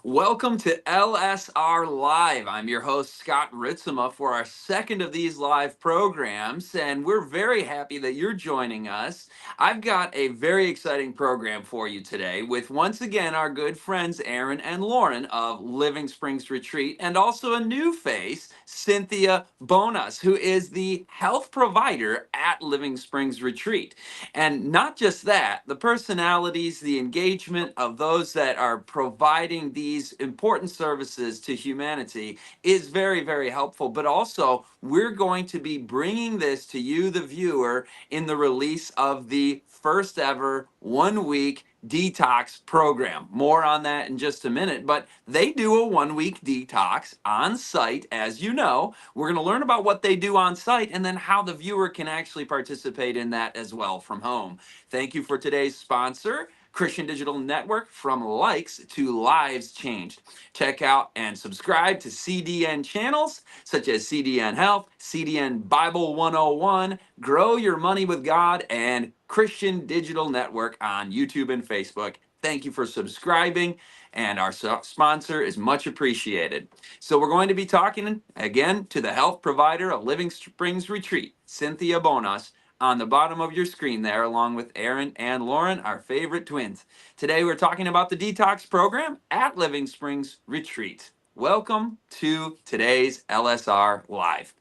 Welcome to LSR Live. I'm your host, Scott Ritsema, for our second of these live programs, and we're very happy that you're joining us. I've got a very exciting program for you today with once again our good friends Erin and Lauren of Living Springs Retreat, and also a new face, Cynthia Bonas, who is the health provider at Living Springs Retreat. And not just that, the personalities, the engagement of those that are providing these important services to humanity is very, very helpful. But also, we're going to be bringing this to you, the viewer, in the release of the first ever 1 week detox program. More on that in just a minute, but they do a 1 week detox on site, as you know. We're going to learn about what they do on site and then how the viewer can actually participate in that as well from home. Thank you for today's sponsor, Christian Digital Network. From likes to lives changed. Check out and subscribe to CDN channels such as CDN Health, CDN Bible 101, Grow Your Money with God, and Christian Digital Network on YouTube and Facebook. Thank you for subscribing, and our sponsor is much appreciated. So we're going to be talking again to the health provider of Living Springs Retreat, Cynthia Bonas, on the bottom of your screen there, along with Erin and Lauren, our favorite twins. Today we're talking about the detox program at Living Springs Retreat. Welcome to today's LSR Live.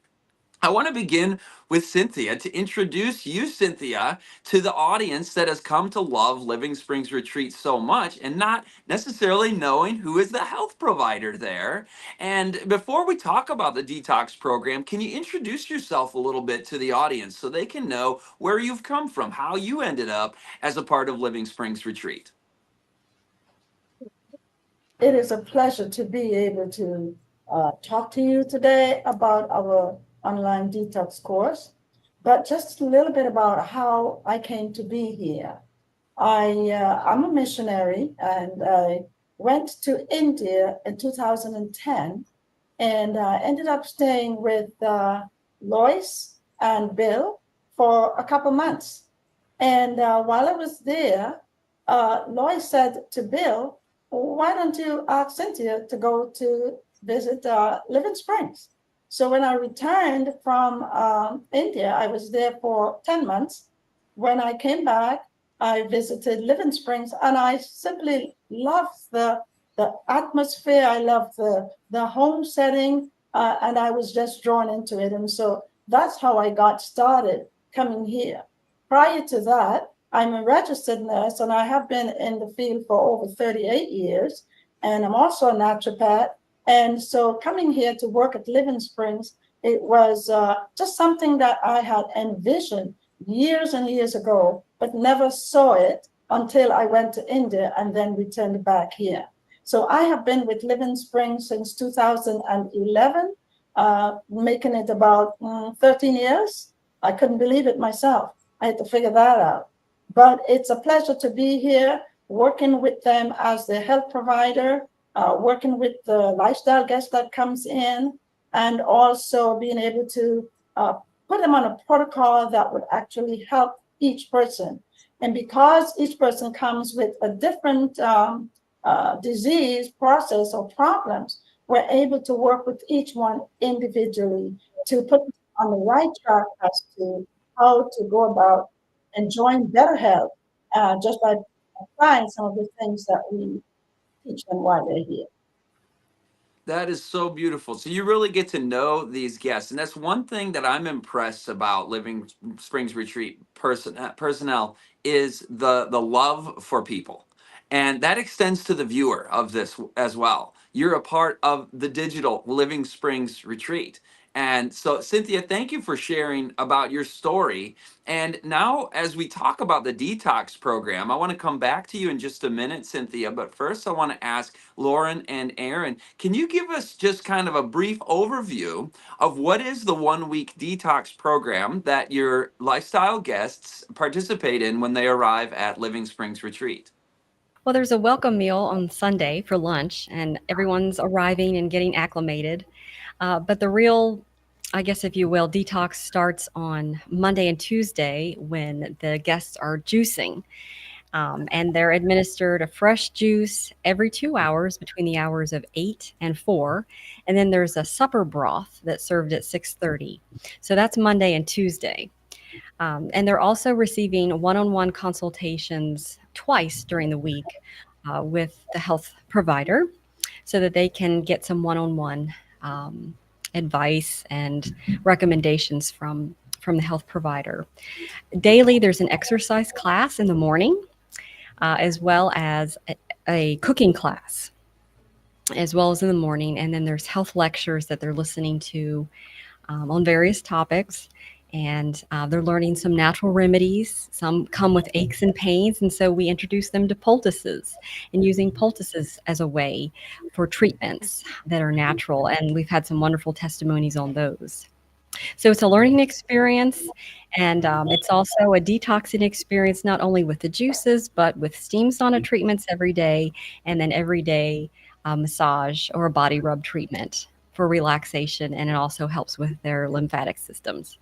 I want to begin with Cynthia to introduce you, Cynthia, to the audience that has come to love Living Springs Retreat so much and not necessarily knowing who is the health provider there. And before we talk about the detox program, can you introduce yourself a little bit to the audience so they can know where you've come from, how you ended up as a part of Living Springs Retreat? It is a pleasure to be able to talk to you today about our online detox course, but just a little bit about how I came to be here. I'm a missionary and I went to India in 2010 and ended up staying with Lois and Bill for a couple months. And while I was there, Lois said to Bill, why don't you ask Cynthia to go to visit Living Springs? So when I returned from India, I was there for 10 months. When I came back, I visited Living Springs and I simply loved the atmosphere. I loved the home setting and I was just drawn into it. And so that's how I got started coming here. Prior to that, I'm a registered nurse and I have been in the field for over 38 years. And I'm also a naturopath. And so coming here to work at Living Springs, it was just something that I had envisioned years and years ago, but never saw it until I went to India and then returned back here. So I have been with Living Springs since 2011, making it about 13 years. I couldn't believe it myself. I had to figure that out. But it's a pleasure to be here, working with them as the health provider, working with the lifestyle guest that comes in, and also being able to put them on a protocol that would actually help each person. And because each person comes with a different disease process or problems, we're able to work with each one individually to put them on the right track as to how to go about enjoying better health just by applying some of the things that we teach them while they're here. That is so beautiful. So you really get to know these guests, and that's one thing that I'm impressed about Living Springs Retreat personnel is the love for people, and that extends to the viewer of this as well. You're a part of the digital Living Springs Retreat, and so Cynthia, thank you for sharing about your story. And now, as we talk about the detox program, I want to come back to you in just a minute, Cynthia. But first, I want to ask Lauren and Erin, can you give us just kind of a brief overview of what is the 1 week detox program that your lifestyle guests participate in when they arrive at Living Springs Retreat? Well, there's a welcome meal on Sunday for lunch, and everyone's arriving and getting acclimated. But the real, I guess, if you will, detox starts on Monday and Tuesday when the guests are juicing. And they're administered a fresh juice every 2 hours between the hours of 8 and 4. And then there's a supper broth that's served at 6:30. So that's Monday and Tuesday. And they're also receiving one-on-one consultations twice during the week with the health provider so that they can get some one-on-one advice and recommendations from the health provider. Daily, there's an exercise class in the morning, as well as a cooking class, as well as in the morning. And then there's health lectures that they're listening to on various topics. And they're learning some natural remedies. Some come with aches and pains. And so we introduce them to poultices and using poultices as a way for treatments that are natural. And we've had some wonderful testimonies on those. So it's a learning experience, and it's also a detoxing experience, not only with the juices, but with steam sauna treatments every day, and then every day massage or a body rub treatment for relaxation, and it also helps with their lymphatic systems.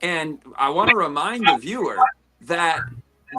And I want to remind the viewer that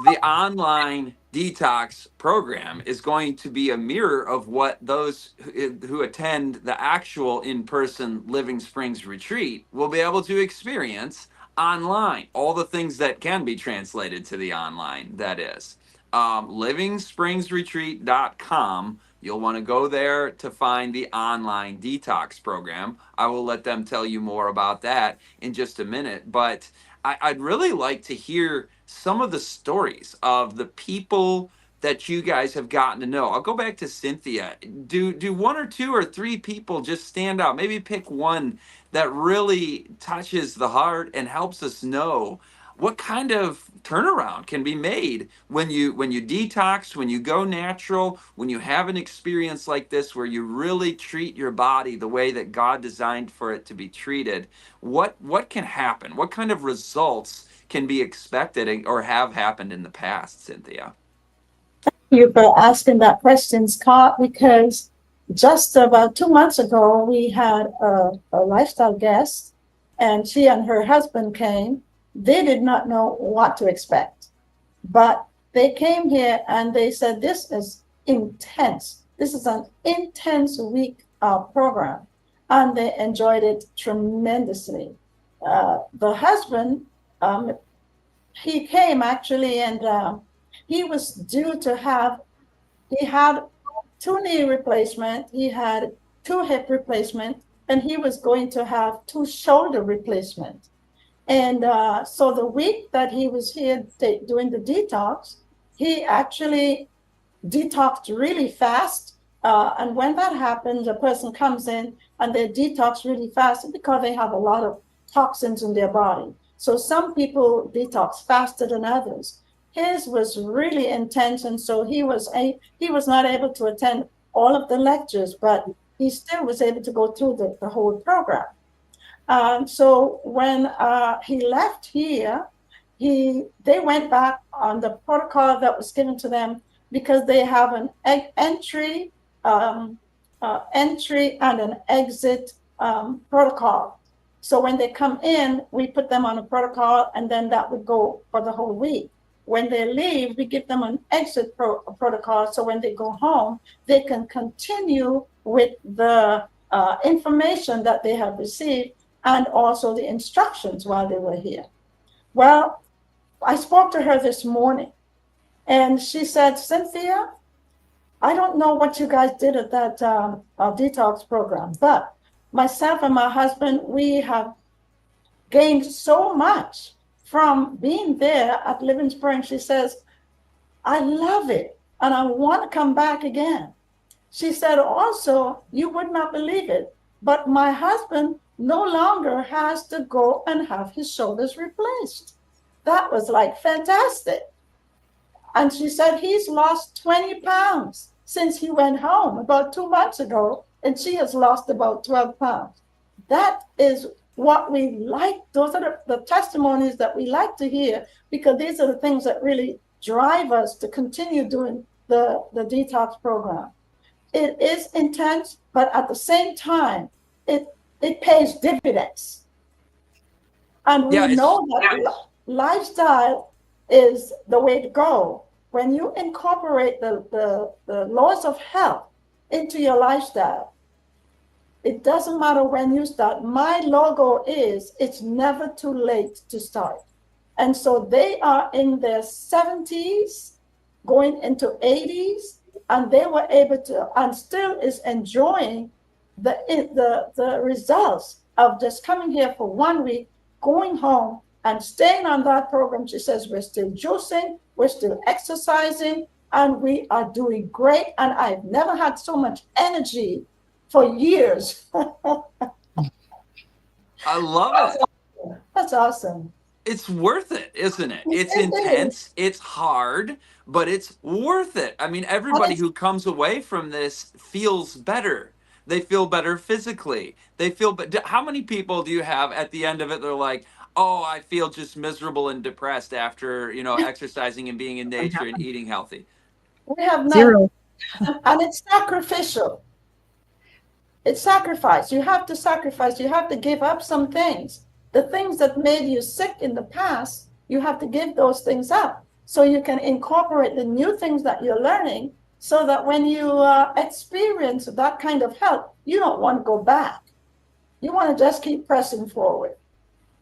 the online detox program is going to be a mirror of what those who attend the actual in-person Living Springs retreat will be able to experience online. All the things that can be translated to the online, that is. livingspringsretreat.com. You'll want to go there to find the online detox program. I will let them tell you more about that in just a minute. But I'd really like to hear some of the stories of the people that you guys have gotten to know. I'll go back to Cynthia. Do one or two or three people just stand out? Maybe pick one that really touches the heart and helps us know what kind of turnaround can be made when you detox, when you go natural, when you have an experience like this where you really treat your body the way that God designed for it to be treated. What can happen? What kind of results can be expected or have happened in the past, Cynthia? You for asking that question, Scott, because just about 2 months ago, we had a lifestyle guest, and she and her husband came. They did not know what to expect, but they came here and they said, this is intense. This is an intense week program, and they enjoyed it tremendously. The husband, um, he came actually, and he was due to have, he had two knee replacement, he had two hip replacement, and he was going to have two shoulder replacement. And so the week that he was here doing the detox, he actually detoxed really fast. And when that happens, a person comes in and they detox really fast because they have a lot of toxins in their body. So some people detox faster than others. His was really intense, and so he was not able to attend all of the lectures, but he still was able to go through the whole program. So when he left here, they went back on the protocol that was given to them because they have an um, entry and an exit protocol. So when they come in, we put them on a protocol, and then that would go for the whole week. When they leave, we give them an exit protocol. So when they go home, they can continue with the information that they have received and also the instructions while they were here. Well, I spoke to her this morning, and she said, Cynthia, I don't know what you guys did at that detox program, but myself and my husband, we have gained so much from being there at Living Spring. She says, I love it, and I want to come back again. She said, also, you would not believe it, but my husband no longer has to go and have his shoulders replaced. That was like fantastic. And she said he's lost 20 pounds since he went home about 2 months ago, and she has lost about 12 pounds. That is what we like. Those are the testimonies that we like to hear, because these are the things that really drive us to continue doing the detox program. It is intense, but at the same time, it pays dividends. And we Yeah, it's know that lifestyle is the way to go. When you incorporate the laws of health into your lifestyle, it doesn't matter when you start. My logo is it's never too late to start. And so they are in their 70s, going into 80s, and they were able to, and still is enjoying the results of just coming here for 1 week, going home and staying on that program. She says, we're still juicing, we're still exercising, and we are doing great. And I've never had so much energy for years. I love it. That's awesome. It's worth it, isn't it? It's It is. intense, it's hard, but it's worth it. I mean, And everybody it's, who comes away from this feels better. They feel better physically. They feel, but how many people do you have at the end of it? They're like, "Oh, I feel just miserable and depressed after, exercising and being in Doesn't nature and happen. eating healthy." we have none. Zero. And it's sacrificial. It's sacrifice. You have to sacrifice. You have to give up some things. The things that made you sick in the past, you have to give those things up so you can incorporate the new things that you're learning so that when you experience that kind of health, you don't want to go back. You want to just keep pressing forward.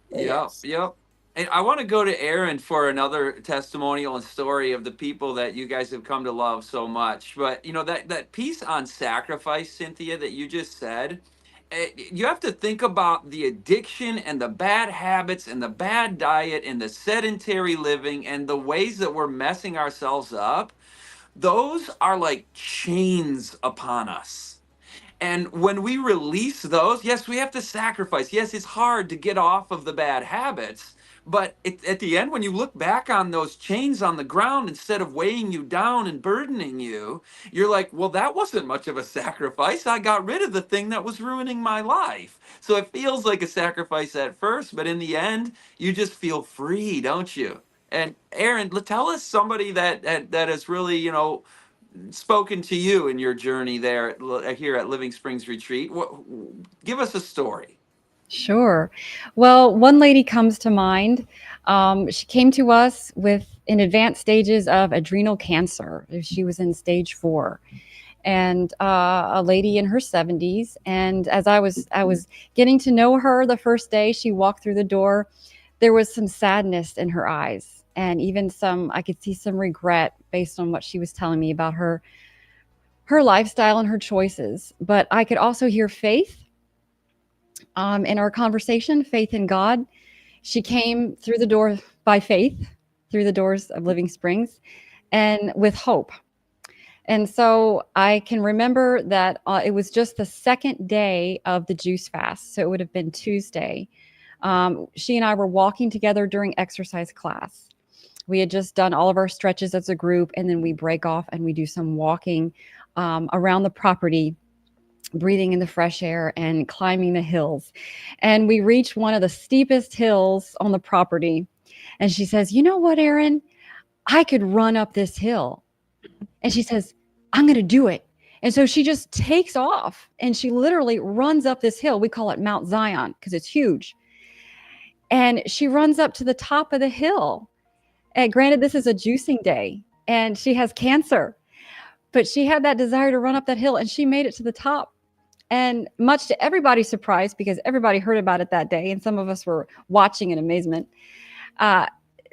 Yep, Yes. yep. And I want to go to Erin for another testimonial and story of the people that you guys have come to love so much. But that piece on sacrifice, Cynthia, that you just said, you have to think about the addiction and the bad habits and the bad diet and the sedentary living and the ways that we're messing ourselves up. Those are like chains upon us. And when we release those, yes, we have to sacrifice. Yes, it's hard to get off of the bad habits. But at the end, when you look back on those chains on the ground, instead of weighing you down and burdening you, you're like, well, that wasn't much of a sacrifice. I got rid of the thing that was ruining my life. So it feels like a sacrifice at first, but in the end, you just feel free, don't you? And Erin, tell us somebody that has really, spoken to you in your journey there here at Living Springs Retreat. Give us a story. Sure. Well, one lady comes to mind. She came to us with in advanced stages of adrenal cancer. She was in stage 4, and a lady in her 70s. And as I was getting to know her the first day she walked through the door, there was some sadness in her eyes, and even some I could see some regret based on what she was telling me about her lifestyle and her choices. But I could also hear faith in our conversation, faith in God. She came through the door by faith, through the doors of Living Springs, and with hope. And so I can remember that it was just the second day of the juice fast. So it would have been Tuesday. She and I were walking together during exercise class. We had just done all of our stretches as a group, and then we break off and we do some walking around the property, breathing in the fresh air and climbing the hills. And we reached one of the steepest hills on the property. And she says, "You know what, Erin? I could run up this hill." And she says, "I'm going to do it." And so she just takes off and she literally runs up this hill. We call it Mount Zion because it's huge. And she runs up to the top of the hill. And granted, this is a juicing day and she has cancer, but she had that desire to run up that hill and she made it to the top. And much to everybody's surprise, because everybody heard about it that day, and some of us were watching in amazement, uh,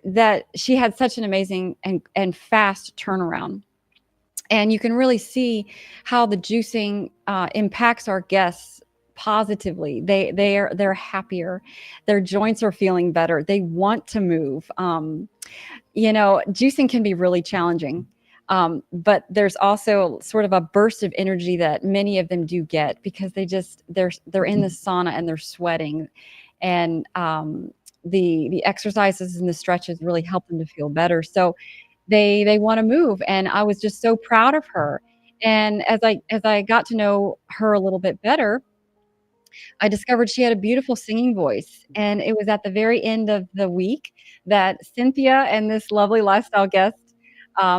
that she had such an amazing and fast turnaround. And you can really see how the juicing impacts our guests positively. They're happier, their joints are feeling better, they want to move. Juicing can be really challenging. But there's also sort of a burst of energy that many of them do get because they're in the sauna and they're sweating, and the exercises and the stretches really help them to feel better. So they want to move, and I was just so proud of her. And as I got to know her a little bit better, I discovered she had a beautiful singing voice. And it was at the very end of the week that Cynthia and this lovely lifestyle guest,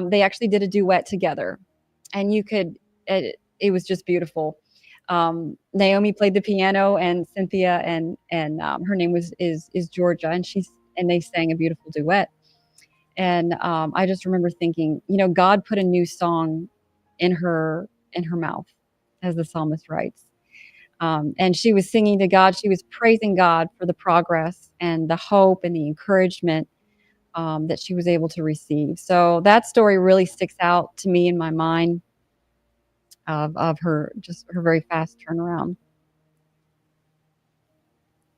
they actually did a duet together. And it was just beautiful. Naomi played the piano, and Cynthia and her name is Georgia, and and they sang a beautiful duet. And I just remember thinking, God put a new song in her mouth, as the psalmist writes. And she was singing to God. She was praising God for the progress and the hope and the encouragement that she was able to receive. So that story really sticks out to me in my mind of her, just her very fast turnaround.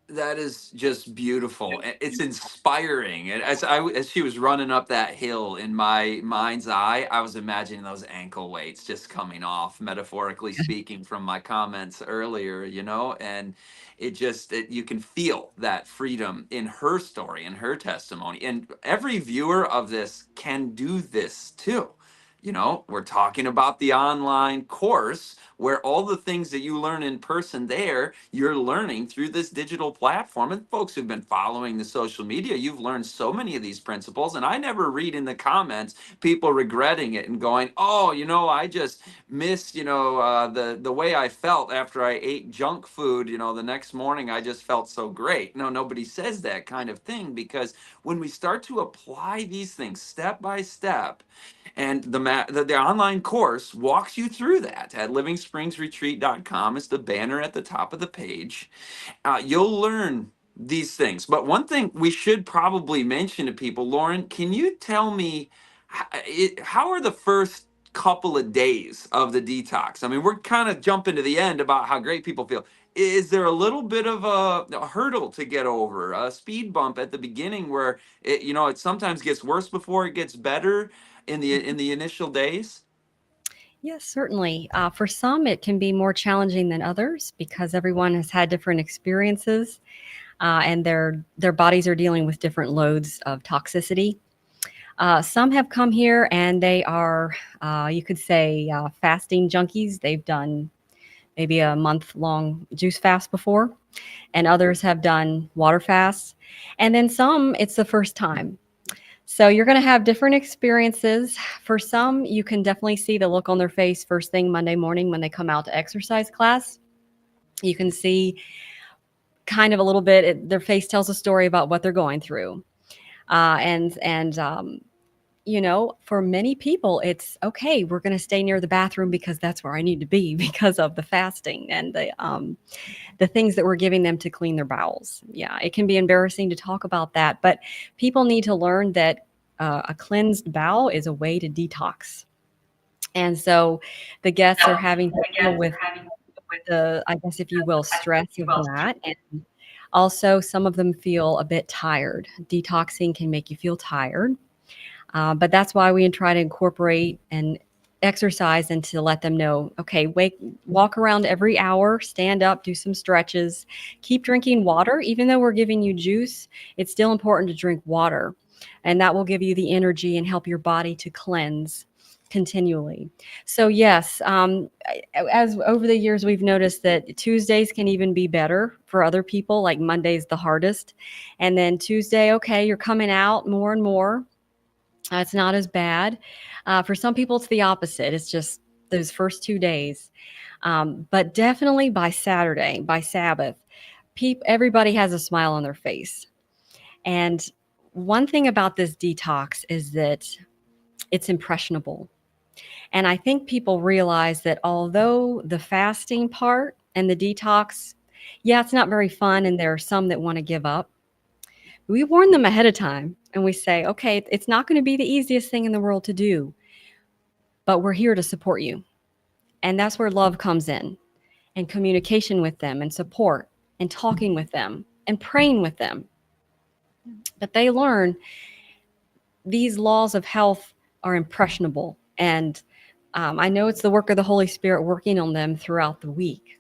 That is just beautiful. It's inspiring. And as she was running up that hill in my mind's eye, I was imagining those ankle weights just coming off, metaphorically speaking, from my comments earlier, and you can feel that freedom in her story, in her testimony. And every viewer of this can do this too. We're talking about the online course where all the things that you learn in person there, you're learning through this digital platform. And folks who've been following the social media, you've learned so many of these principles. And I never read in the comments people regretting it and going, oh, I just missed, the way I felt after I ate junk food, the next morning I just felt so great. No, nobody says that kind of thing, because when we start to apply these things step by step, and the online course walks you through that at livingspringsretreat.com. It's the banner at the top of the page. You'll learn these things. But one thing we should probably mention to people, Lauren, can you tell me how are the first couple of days of the detox? I mean, we're kind of jumping to the end about how great people feel. Is there a little bit of a hurdle to get over, a speed bump at the beginning where it sometimes gets worse before it gets better in the initial days? Yes, certainly. For some, it can be more challenging than others because everyone has had different experiences, and their bodies are dealing with different loads of toxicity. Some have come here and they are, you could say, fasting junkies. They've done maybe a month long juice fast before, and others have done water fasts. And then some, it's the first time. So you're going to have different experiences. For some, you can definitely see the look on their face first thing Monday morning when they come out to exercise class. You can see kind of a little bit, their face tells a story about what they're going through. For many people, it's okay. We're going to stay near the bathroom because that's where I need to be because of the fasting and the things that we're giving them to clean their bowels. Yeah, it can be embarrassing to talk about that, but people need to learn that a cleansed bowel is a way to detox. And so the guests are having to deal with the, I guess, if you will, stress of that. And also, some of them feel a bit tired. Detoxing can make you feel tired. But that's why we try to incorporate and exercise and to let them know, okay, walk around every hour, stand up, do some stretches, keep drinking water. Even though we're giving you juice, it's still important to drink water. And that will give you the energy and help your body to cleanse continually. So yes, as over the years, we've noticed that Tuesdays can even be better for other people, like Monday's the hardest. And then Tuesday, okay, you're coming out more and more. It's not as bad. For some people, it's the opposite. It's just those first 2 days. But definitely by Saturday, by Sabbath, everybody has a smile on their face. And one thing about this detox is that it's impressionable. And I think people realize that although the fasting part and the detox, yeah, it's not very fun, and there are some that want to give up, we warn them ahead of time and we say, okay, it's not going to be the easiest thing in the world to do, but we're here to support you. And that's where love comes in, and communication with them and support and talking with them and praying with them. But they learn these laws of health are impressionable. And I know it's the work of the Holy Spirit working on them throughout the week.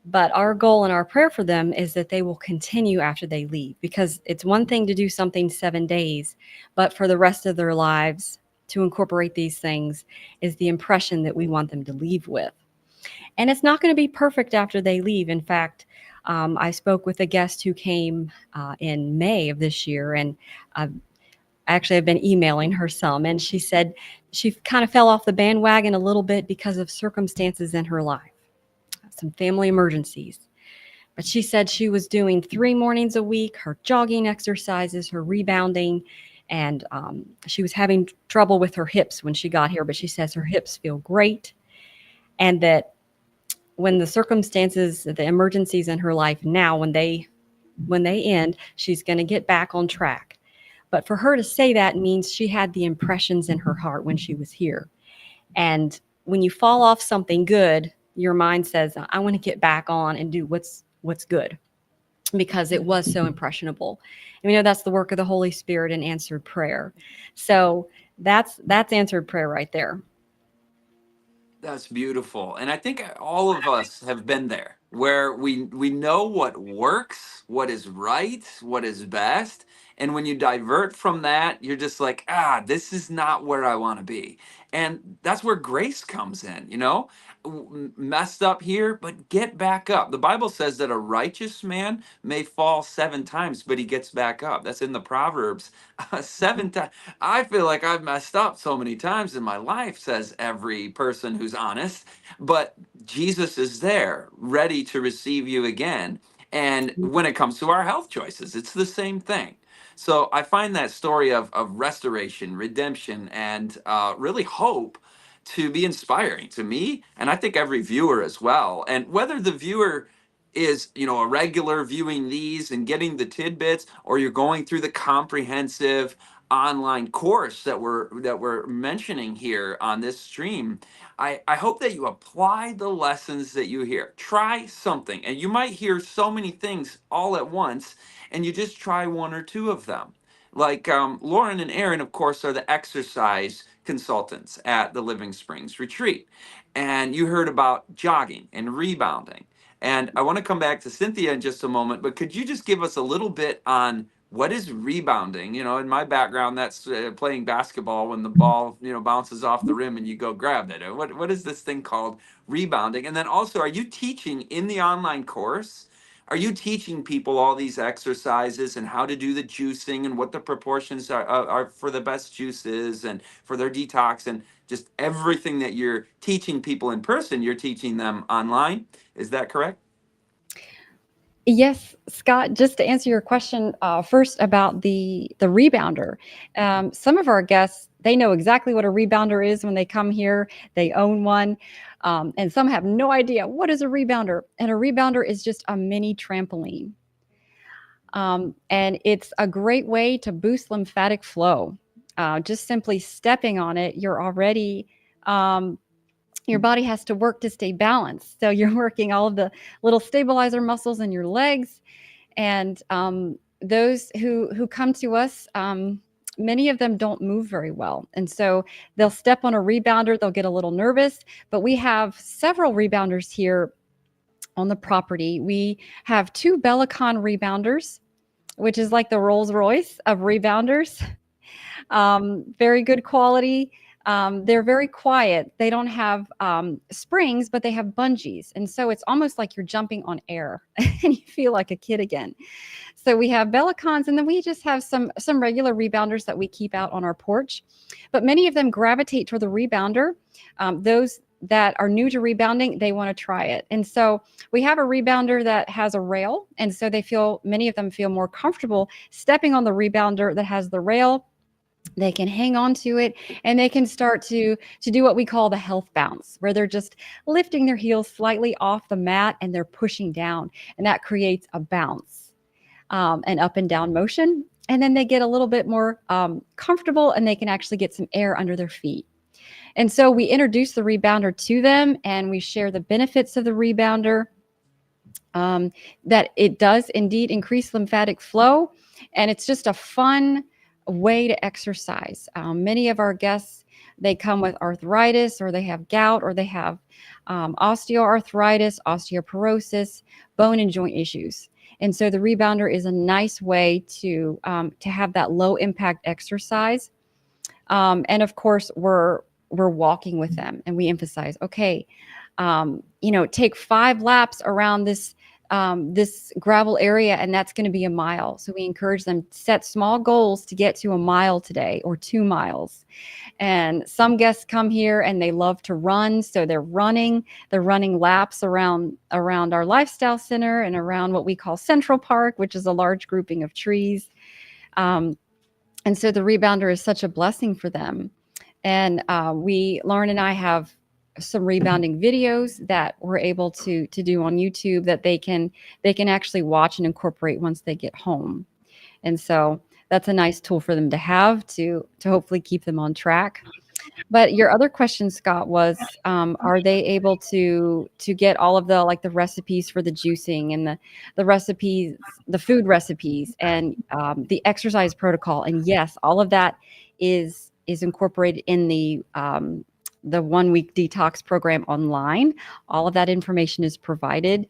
But our goal and our prayer for them is that they will continue after they leave, because it's one thing to do something 7 days, but for the rest of their lives to incorporate these things is the impression that we want them to leave with. And it's not going to be perfect after they leave. In fact, I spoke with a guest who came in May of this year, and actually I've been emailing her some, and she said she kind of fell off the bandwagon a little bit because of circumstances in her life, some family emergencies. But she said she was doing 3 mornings a week, her jogging exercises, her rebounding, and she was having trouble with her hips when she got here. But she says her hips feel great, and that when the circumstances, the emergencies in her life now, when they end, she's going to get back on track. But for her to say that means she had the impressions in her heart when she was here. And when you fall off something good, your mind says, I want to get back on and do what's good, because it was so impressionable. And we know that's the work of the Holy Spirit and answered prayer. So that's answered prayer right there. That's beautiful. And I think all of us have been there where we know what works, what is right, what is best. And when you divert from that, you're just like, this is not where I want to be. And that's where grace comes in, messed up here, but get back up. The Bible says that a righteous man may fall 7 times, but he gets back up. That's in the Proverbs. 7 times. I feel like I've messed up so many times in my life, says every person who's honest. But Jesus is there, ready to receive you again. And when it comes to our health choices, it's the same thing. So I find that story of restoration, redemption, and really hope to be inspiring to me. And I think every viewer as well. And whether the viewer is a regular viewing these and getting the tidbits, or you're going through the comprehensive online course that we're mentioning here on this stream, I hope that you apply the lessons that you hear. Try something, and you might hear so many things all at once, and you just try one or two of them. Like Lauren and Erin, of course, are the exercise consultants at the Living Springs retreat, and you heard about jogging and rebounding. And I want to come back to Cynthia in just a moment, but could you just give us a little bit on what is rebounding? In my background, that's playing basketball when the ball, bounces off the rim and you go grab it. What is this thing called rebounding? And then also, are you teaching in the online course? Are you teaching people all these exercises and how to do the juicing and what the proportions are for the best juices and for their detox, and just everything that you're teaching people in person, you're teaching them online? Is that correct? Yes, Scott, just to answer your question first about the rebounder. Some of our guests, they know exactly what a rebounder is when they come here. They own one. And some have no idea what is a rebounder. And a rebounder is just a mini trampoline. And it's a great way to boost lymphatic flow. Just simply stepping on it, you're already your body has to work to stay balanced. So you're working all of the little stabilizer muscles in your legs. And those who come to us, many of them don't move very well. And so they'll step on a rebounder, they'll get a little nervous. But we have several rebounders here on the property. We have 2 Bellicon rebounders, which is like the Rolls Royce of rebounders. Very good quality. They're very quiet. They don't have springs, but they have bungees. And so it's almost like you're jumping on air and you feel like a kid again. So we have Bellicons, and then we just have some regular rebounders that we keep out on our porch. But many of them gravitate toward the rebounder. Those that are new to rebounding, they want to try it. And so we have a rebounder that has a rail. And so many of them feel more comfortable stepping on the rebounder that has the rail. They can hang on to it, and they can start to do what we call the health bounce, where they're just lifting their heels slightly off the mat and they're pushing down, and that creates a bounce, an up and down motion. And then they get a little bit more comfortable, and they can actually get some air under their feet. And so we introduce the rebounder to them, and we share the benefits of the rebounder, that it does indeed increase lymphatic flow, and it's just a fun way to exercise. Many of our guests, they come with arthritis, or they have gout, or they have osteoarthritis, osteoporosis, bone and joint issues. And so the rebounder is a nice way to have that low impact exercise. And of course, we're walking with them, and we emphasize, okay, take 5 laps around this gravel area, and that's going to be a mile. So we encourage them to set small goals to get to a mile today or 2 miles. And some guests come here and they love to run, so they're running laps around our lifestyle center and around what we call Central Park, which is a large grouping of trees. Um, and so the rebounder is such a blessing for them. And Lauren and I have some rebounding videos that we're able to do on YouTube that they can actually watch and incorporate once they get home. And so that's a nice tool for them to have to hopefully keep them on track. But your other question, Scott, was are they able to get all of the, like, the recipes for the juicing and the recipes, the food recipes, and the exercise protocol? And yes, all of that is incorporated in the 1 week detox program online. All of that information is provided.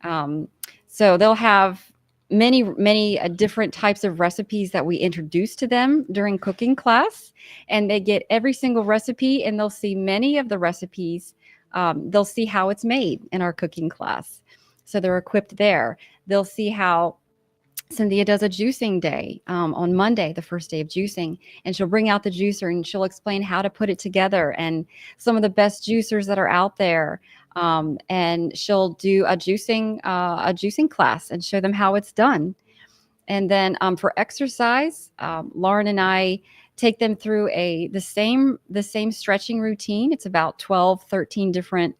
Um, so they'll have many different types of recipes that we introduce to them during cooking class, and they get every single recipe, and they'll see many of the recipes. They'll see how it's made in our cooking class, so they're equipped there. They'll see how Cynthia does a juicing day on Monday, the first day of juicing, and she'll bring out the juicer and she'll explain how to put it together and some of the best juicers that are out there. And she'll do a juicing class and show them how it's done. And then for exercise, Lauren and I take them through the same stretching routine. It's about 12, 13 different,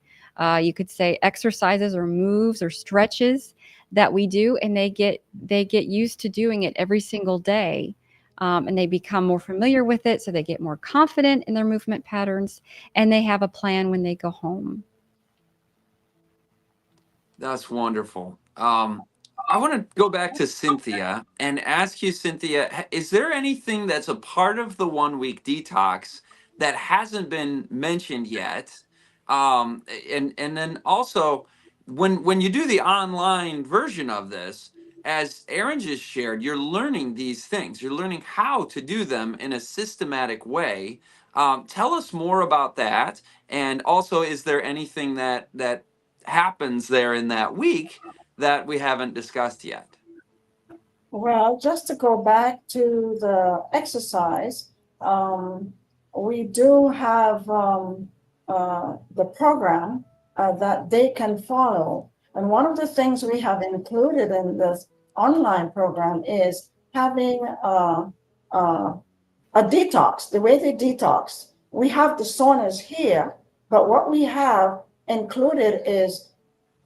you could say, exercises or moves or stretches that we do, and they get used to doing it every single day. And they become more familiar with it, so they get more confident in their movement patterns, and they have a plan when they go home. That's wonderful. I want to go back to Cynthia and ask you, Cynthia, is there anything that's a part of the 1 week detox that hasn't been mentioned yet? And then also, when you do the online version of this, as Erin just shared, you're learning these things. You're learning how to do them in a systematic way. Tell us more about that. And also, is there anything that happens there in that week that we haven't discussed yet? Well, just to go back to the exercise, we do have the program that they can follow. And one of the things we have included in this online program is having a detox, the way they detox. We have the saunas here, but what we have included is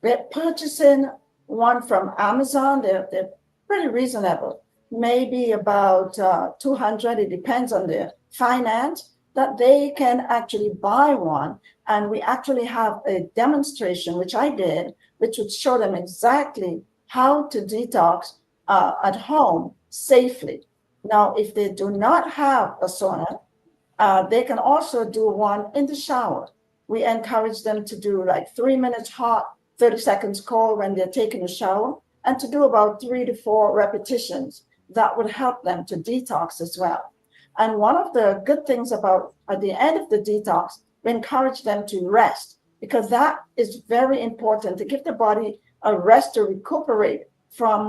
we're purchasing one from Amazon. They're pretty reasonable, maybe about 200. It depends on the finance that they can actually buy one. And we actually have a demonstration, which I did, which would show them exactly how to detox at home safely. Now, if they do not have a sauna, they can also do one in the shower. We encourage them to do like 3 minutes hot, 30 seconds cold when they're taking a shower, and to do about 3 to 4 repetitions. That would help them to detox as well. And one of the good things about at the end of the detox, we encourage them to rest, because that is very important to give the body a rest to recuperate from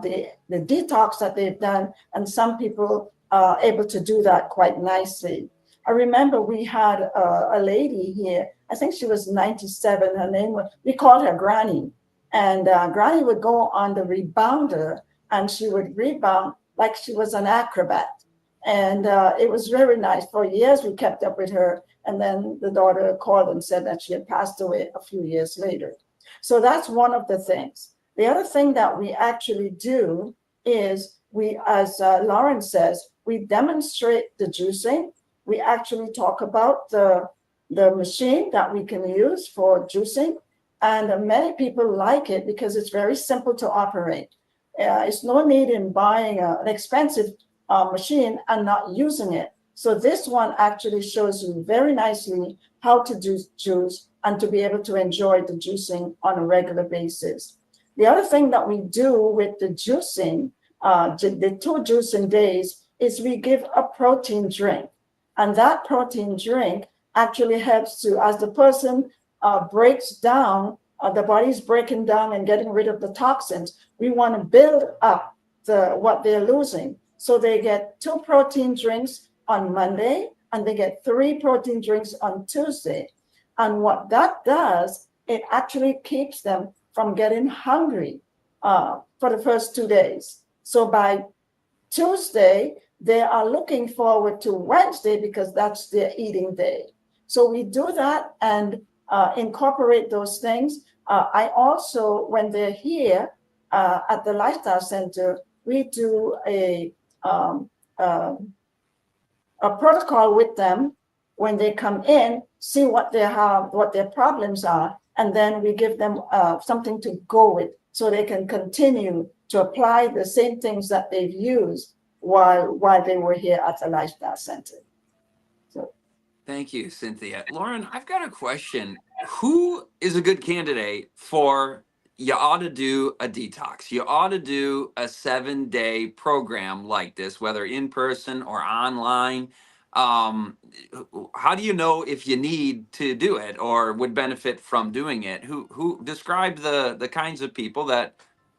the detox that they've done. And some people are able to do that quite nicely. I remember we had a lady here, I think she was 97. Her name was, we called her Granny. And Granny would go on the rebounder and she would rebound like she was an acrobat. And it was very nice. For years, we kept up with her. And then the daughter called and said that she had passed away a few years later. So that's one of the things. The other thing that we actually do is we, as Lauren says, we demonstrate the juicing. We actually talk about the machine that we can use for juicing. And many people like it because it's very simple to operate. It's no need in buying an expensive machine and not using it. So this one actually shows you very nicely how to do juice and to be able to enjoy the juicing on a regular basis. The other thing that we do with the juicing, the 2 juicing days, is we give a protein drink. And that protein drink actually helps to, as the person breaks down the body's breaking down and getting rid of the toxins. We want to build up what they're losing. So they get 2 protein drinks on Monday, and they get 3 protein drinks on Tuesday. And what that does, it actually keeps them from getting hungry for the first 2 days. So by Tuesday, they are looking forward to Wednesday because that's their eating day. So we do that and incorporate those things. I also, when they're here at the Lifestyle Center, we do um, um, a protocol with them when they come in, see what they have, what their problems are, and then we give them something to go with so they can continue to apply the same things that they've used while they were here at the Lifestyle Center. So, Thank you, Cynthia. Lauren, I've got a question. Who is a good candidate for you ought to do a detox? You ought to do a 7-day program like this, whether in person or online. Um, how do you know if you need to do it or would benefit from doing it? Who describe the kinds of people that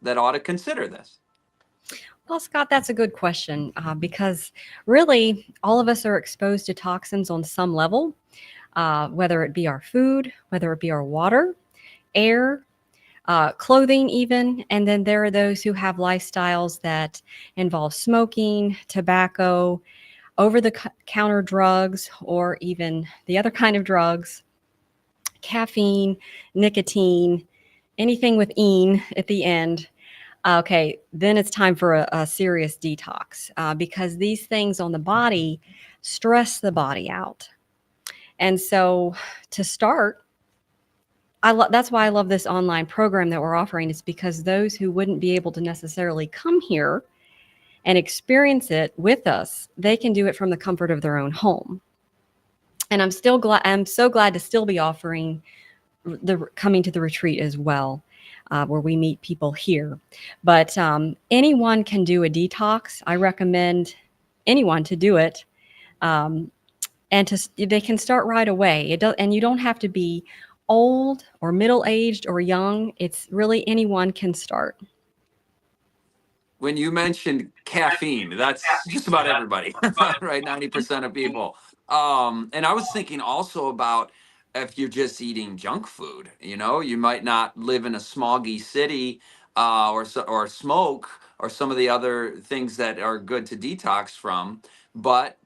ought to consider this? Well, Scott, that's a good question because really all of us are exposed to toxins on some level, whether it be our food, whether it be our water, air, clothing, even. And then there are those who have lifestyles that involve smoking, tobacco, over the counter drugs, or even the other kind of drugs, caffeine, nicotine, anything with "ine" at the end. Okay, then it's time for a serious detox because these things on the body stress the body out. And so to start, that's why I love this online program that we're offering, is because those who wouldn't be able to necessarily come here and experience it with us, they can do it from the comfort of their own home. And I'm so glad to still be offering coming to the retreat as well, where we meet people here. But anyone can do a detox. I recommend anyone to do it, and they can start right away. And you don't have to be old or middle aged or young. It's really anyone can start. When you mentioned caffeine, that's just about everybody, right? 90% of people. And I was thinking also about if you're just eating junk food, you might not live in a smoggy city or smoke or some of the other things that are good to detox from. But,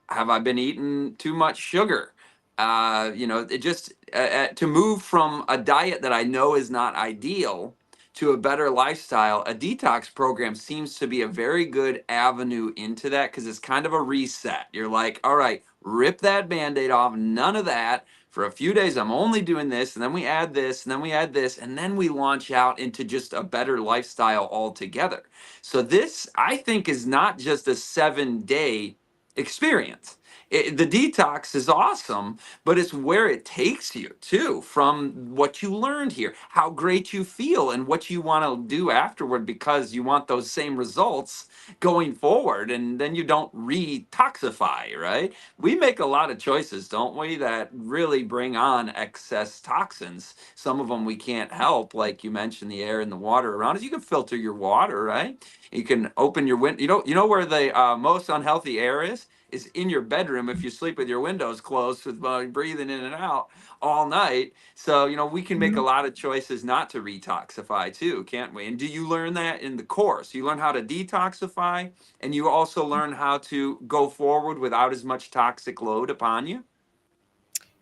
have I been eating too much sugar? It just to move from a diet that I know is not ideal to a better lifestyle, a detox program seems to be a very good avenue into that because it's kind of a reset. You're like, all right, rip that band-aid off, none of that. For a few days, I'm only doing this, and then we add this, and then we add this, and then we launch out into just a better lifestyle altogether. So this, I think, is not just a 7-day experience. The detox is awesome, but it's where it takes you too, from what you learned here, how great you feel, and what you want to do afterward because you want those same results going forward. And then you don't re-toxify, right? We make a lot of choices, don't we, that really bring on excess toxins. Some of them we can't help, like you mentioned, the air and the water around us. You can filter your water, right? You can open your window. You know where the most unhealthy air is in your bedroom if you sleep with your windows closed with breathing in and out all night. So, we can make a lot of choices not to retoxify too, can't we? And do you learn that in the course? You learn how to detoxify, and you also learn how to go forward without as much toxic load upon you?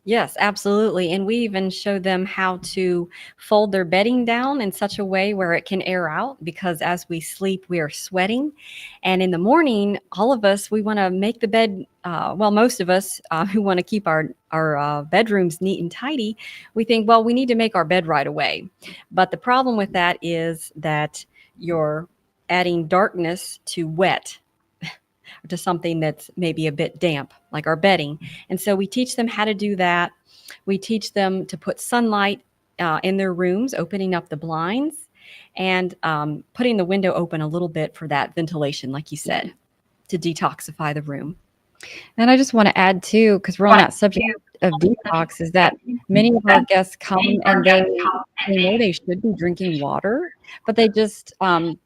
Yes, absolutely. And we even show them how to fold their bedding down in such a way where it can air out, because as we sleep, we are sweating. And in the morning, all of us, we want to make the bed, well, most of us who want to keep our bedrooms neat and tidy, we think, well, we need to make our bed right away. But the problem with that is that you're adding darkness to wet, to something that's maybe a bit damp, like our bedding. And so we teach them how to do that. We teach them to put sunlight in their rooms, opening up the blinds, and putting the window open a little bit for that ventilation, like you said, to detoxify the room. And I just want to add too, because we're on that subject of detox, is that Many of our guests come and they know they should be drinking water, but they don't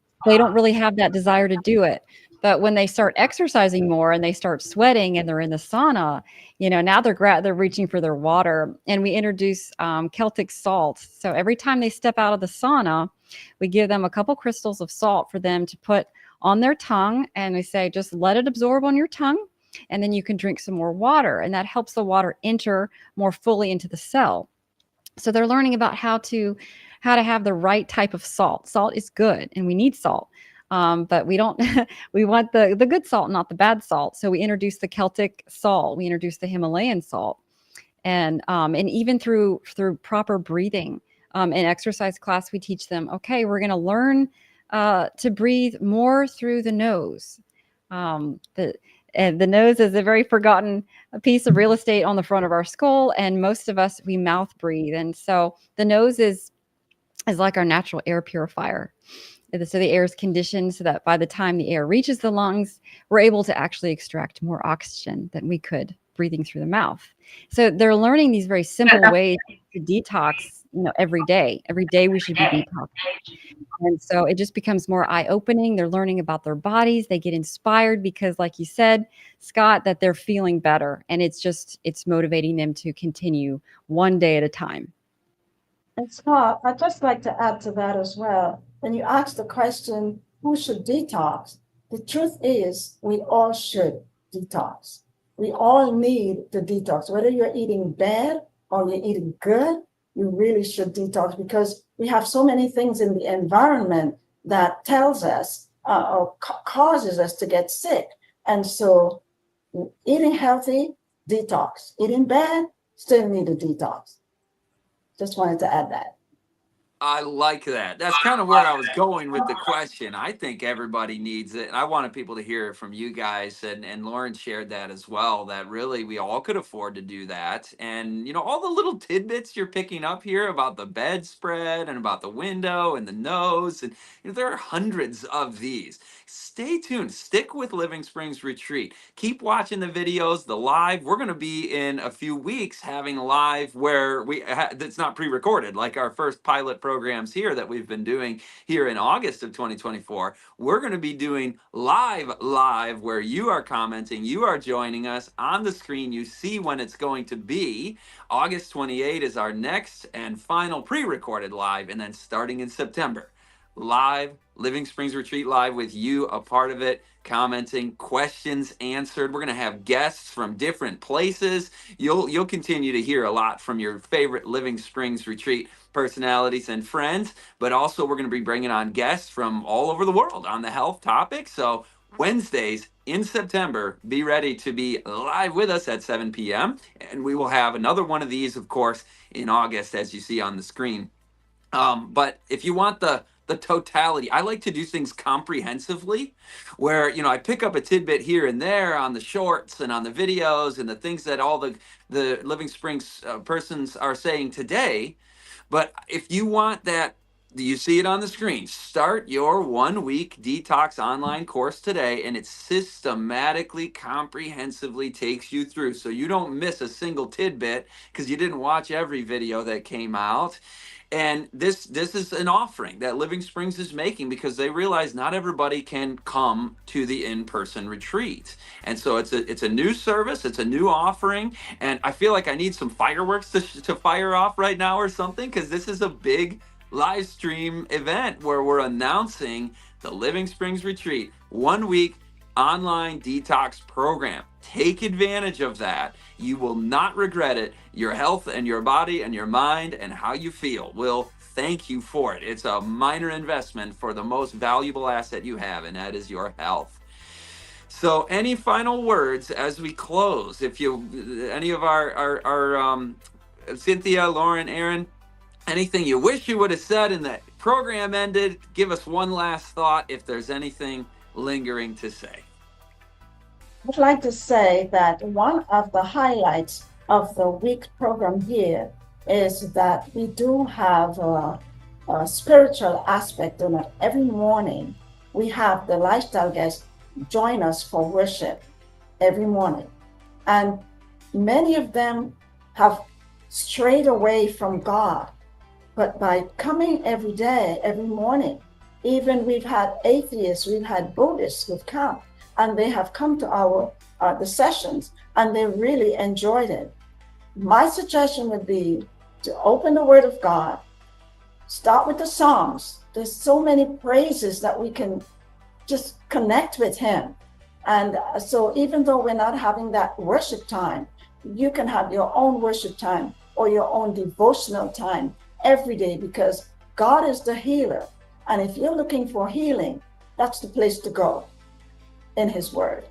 really have that desire to do it. But when they start exercising more and they start sweating and they're in the sauna, now they're reaching for their water. And we introduce Celtic salt. So every time they step out of the sauna, we give them a couple crystals of salt for them to put on their tongue, and we say, just let it absorb on your tongue, and then you can drink some more water, and that helps the water enter more fully into the cell. So they're learning about how to have the right type of salt. Salt is good, and we need salt. But we don't we want the good salt, not the bad salt. So we introduce the Celtic salt, we introduce the Himalayan salt, and even through proper breathing. In exercise class, we teach them, okay, we're going to learn to breathe more through the nose. The nose is a very forgotten piece of real estate on the front of our skull, and most of us, we mouth breathe, and so the nose is like our natural air purifier. So the air is conditioned so that by the time the air reaches the lungs, we're able to actually extract more oxygen than we could breathing through the mouth. So they're learning these very simple ways to detox, every day. Every day we should be detoxing. And so it just becomes more eye-opening. They're learning about their bodies. They get inspired because, like you said, Scott, that they're feeling better. And it's motivating them to continue one day at a time. And Scott, I'd just like to add to that as well. When you ask the question, who should detox? The truth is, we all should detox. We all need the detox. Whether you're eating bad or you're eating good, you really should detox, because we have so many things in the environment that tells us or causes us to get sick. And so eating healthy, detox. Eating bad, still need a detox. Just wanted to add that. I like that. That's kind of where I was going with the question. I think everybody needs it. And I wanted people to hear it from you guys. And Lauren shared that as well, that really we all could afford to do that. And, all the little tidbits you're picking up here about the bedspread and about the window and the nose. And there are hundreds of these. Stay tuned. Stick with Living Springs Retreat. Keep watching the videos, the live. We're going to be in a few weeks having a live where that's not pre-recorded, like our first pilot programs here that we've been doing here in August of 2024. We're going to be doing live where you are commenting, you are joining us on the screen. You see when it's going to be. August 28 is our next and final pre-recorded live, and then starting in September, live, Living Springs Retreat live with you a part of it, commenting, questions answered. We're going to have guests from different places. You'll continue to hear a lot from your favorite Living Springs Retreat personalities and friends, but also we're going to be bringing on guests from all over the world on the health topic. So Wednesdays in September, be ready to be live with us at 7 p.m. And we will have another one of these, of course, in August, as you see on the screen. But if you want the totality, I like to do things comprehensively, where I pick up a tidbit here and there on the shorts and on the videos and the things that all the Living Springs persons are saying today. But if you want that, you see it on the screen. Start your 1-week detox online course today, and it systematically, comprehensively takes you through, so you don't miss a single tidbit because you didn't watch every video that came out. And this is an offering that Living Springs is making because they realize not everybody can come to the in-person retreat. And so it's a new service, it's a new offering, and I feel like I need some fireworks to fire off right now or something, because this is a big live stream event where we're announcing the Living Springs Retreat 1-week online detox program. Take advantage of that. You will not regret it. Your health and your body and your mind and how you feel will thank you for it. It's a minor investment for the most valuable asset you have, and that is your health. So any final words as we close? If any of our Cynthia, Lauren, Erin, anything you wish you would have said in the program ended, give us one last thought if there's anything lingering to say. I'd like to say that one of the highlights of the week program here is that we do have a spiritual aspect in it. Every morning, we have the lifestyle guests join us for worship every morning. And many of them have strayed away from God. But by coming every day, every morning, even we've had atheists, we've had Buddhists who've come, and they have come to our the sessions, and they really enjoyed it. My suggestion would be to open the Word of God, start with the Psalms. There's so many praises that we can just connect with Him. And so even though we're not having that worship time, you can have your own worship time or your own devotional time every day, because God is the healer. And if you're looking for healing, that's the place to go, in His Word.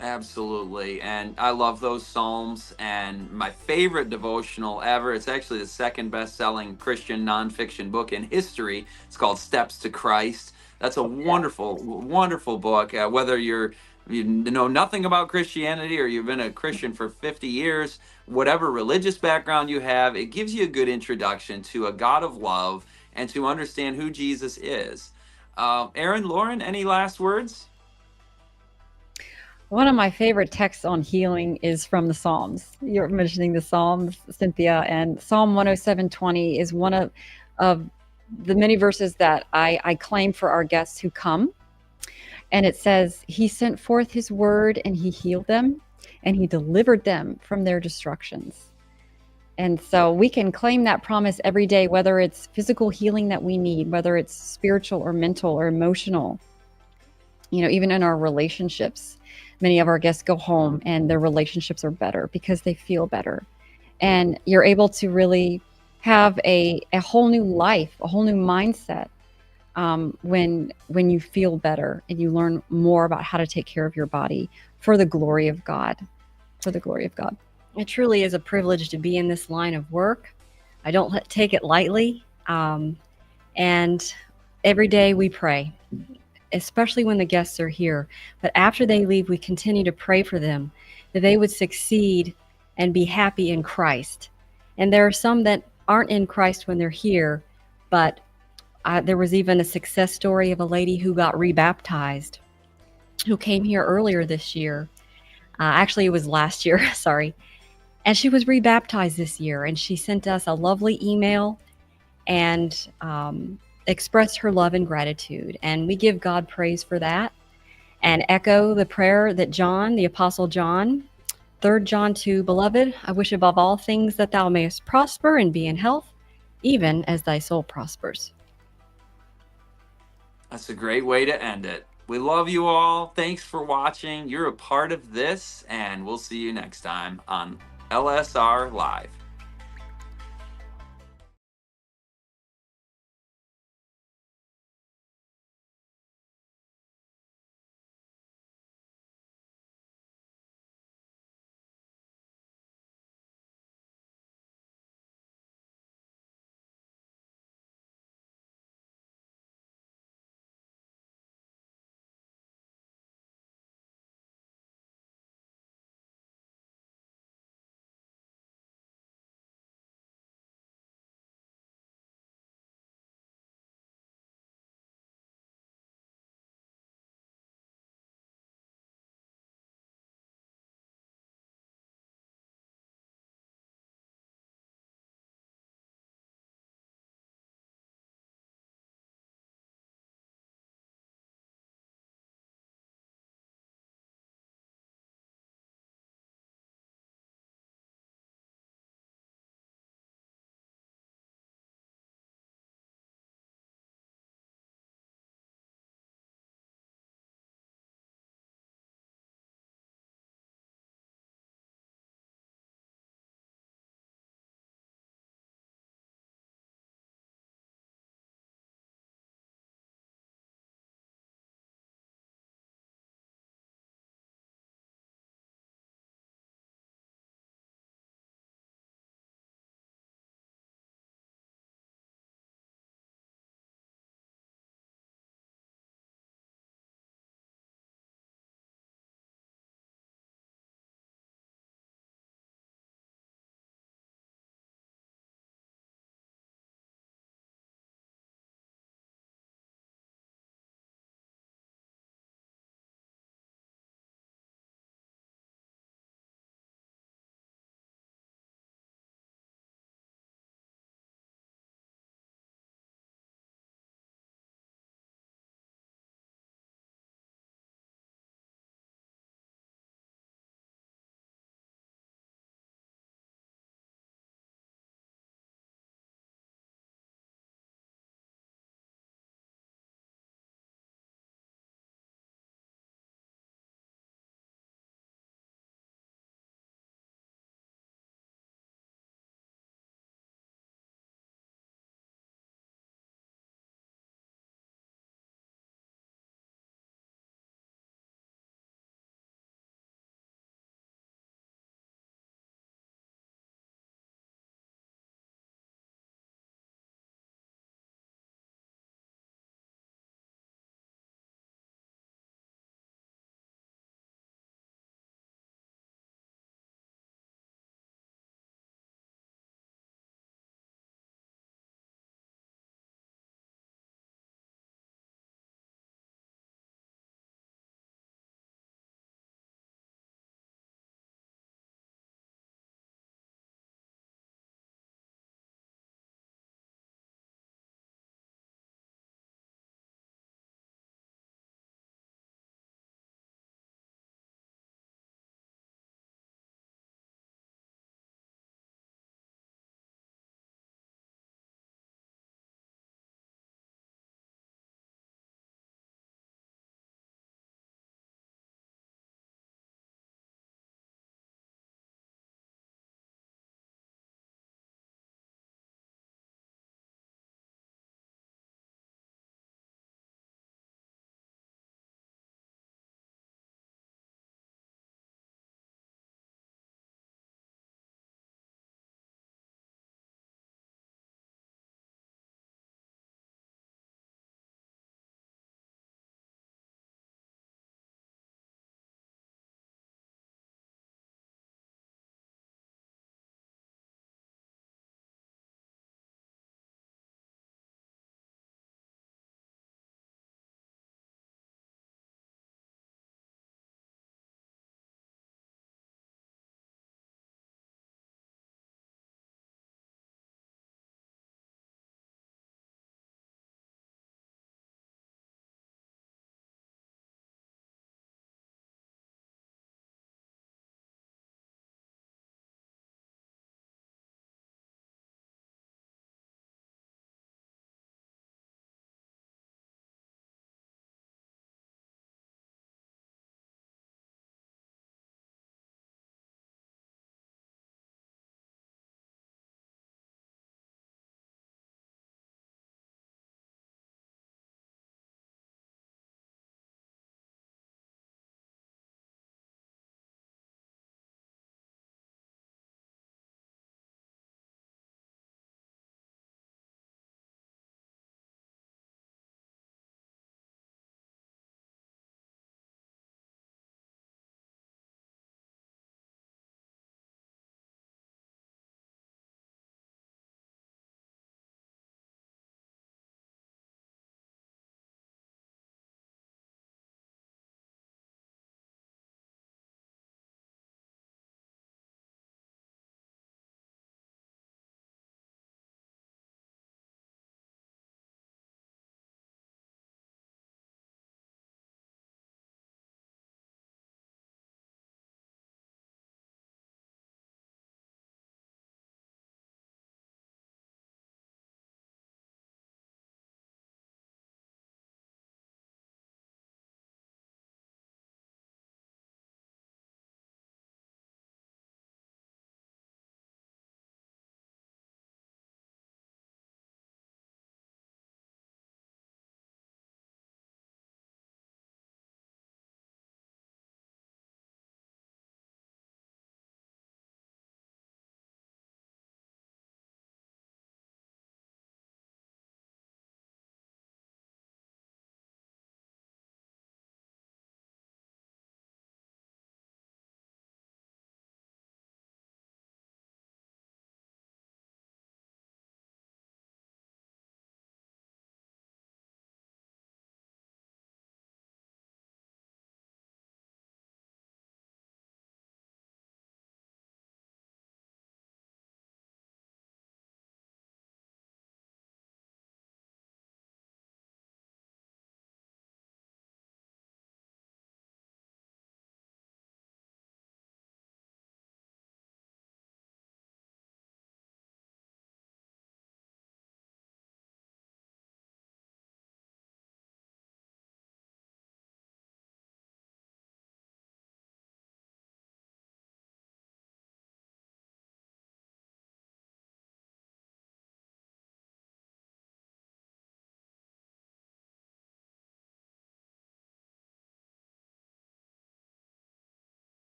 Absolutely. And I love those Psalms. And my favorite devotional ever, it's actually the second best-selling Christian nonfiction book in history. It's called Steps to Christ. That's a wonderful, wonderful book. Whether you know nothing about Christianity or you've been a Christian for 50 years, whatever religious background you have, it gives you a good introduction to a God of love and to understand who Jesus is. Erin, Lauren, any last words? One of my favorite texts on healing is from the Psalms. You're mentioning the Psalms, Cynthia, and Psalm 107:20 is one of the many verses that I claim for our guests who come. And it says, He sent forth His word and He healed them and He delivered them from their destructions. And so we can claim that promise every day, whether it's physical healing that we need, whether it's spiritual or mental or emotional, even in our relationships. Many of our guests go home and their relationships are better because they feel better. And you're able to really have a whole new life, a whole new mindset when you feel better and you learn more about how to take care of your body for the glory of God. For the glory of God. It truly is a privilege to be in this line of work. I don't take it lightly. And every day we pray, especially when the guests are here. But after they leave, we continue to pray for them, that they would succeed and be happy in Christ. And there are some that aren't in Christ when they're here, but there was even a success story of a lady who got rebaptized, who came here earlier this year. Actually, it was last year, sorry. And she was rebaptized this year, and she sent us a lovely email and expressed her love and gratitude. And we give God praise for that and echo the prayer that John, the Apostle John, 3 John 2, Beloved, I wish above all things that thou mayest prosper and be in health, even as thy soul prospers. That's a great way to end it. We love you all. Thanks for watching. You're a part of this, and we'll see you next time on LSR Live.